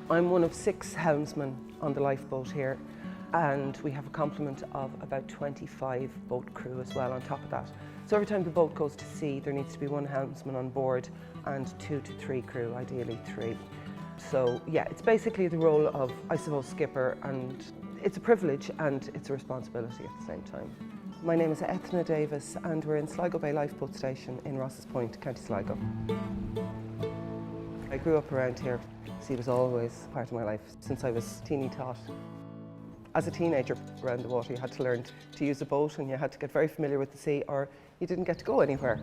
I'm one of 6 helmsmen on the Lifeboat here, and we have a complement of about 25 boat crew as well on top of that. So every time the boat goes to sea, there needs to be 1 helmsman on board and 2 to 3 crew, ideally 3. So yeah, it's basically the role of, I suppose, skipper, and it's a privilege and it's a responsibility at the same time. My name is Eithne Davis and we're in Sligo Bay Lifeboat Station in Ross's Point, County Sligo. I grew up around here. Sea was always part of my life since I was teeny tot. As a teenager around the water, you had to learn to use a boat and you had to get very familiar with the sea, or you didn't get to go anywhere.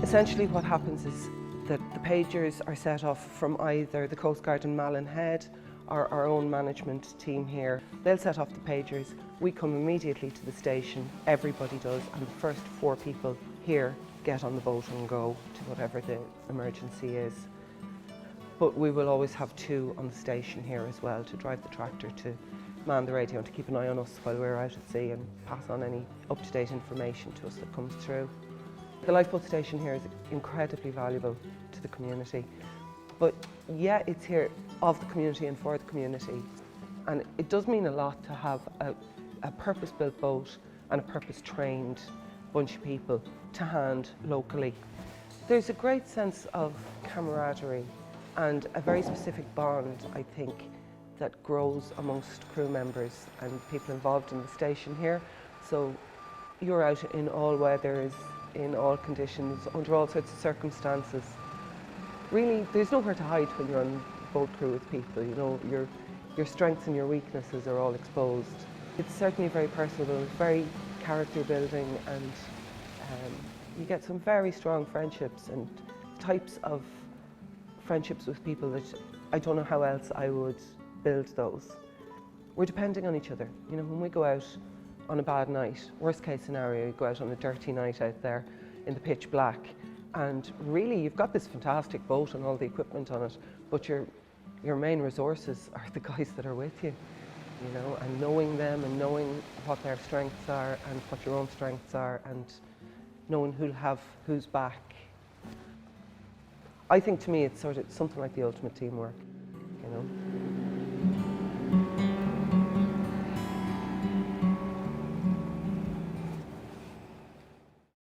Essentially what happens is that the pagers are set off from either the Coast Guard in Malin Head or our own management team here. They'll set off the pagers, we come immediately to the station, everybody does, and the first 4 people here get on the boat and go to whatever the emergency is. But we will always have 2 on the station here as well to drive the tractor, to man the radio and to keep an eye on us while we're out at sea and pass on any up-to-date information to us that comes through. The Lifeboat station here is incredibly valuable to the community. But yeah, it's here of the community and for the community. And it does mean a lot to have a purpose-built boat and a purpose-trained bunch of people to hand locally. There's a great sense of camaraderie and a very specific bond, I think, that grows amongst crew members and people involved in the station here. So you're out in all weathers, in all conditions, under all sorts of circumstances. Really, there's nowhere to hide when you're on boat crew with people. You know, your strengths and your weaknesses are all exposed. It's certainly very personable, very character building, and you get some very strong friendships and types of friendships with people that I don't know how else I would build those. We're depending on each other. You know, when we go out on a bad night, worst case scenario, you go out on a dirty night out there in the pitch black, and really you've got this fantastic boat and all the equipment on it, but your main resources are the guys that are with you, you know, and knowing them and knowing what their strengths are and what your own strengths are, and knowing who'll have who's back. I think to me it's sort of something like the ultimate teamwork.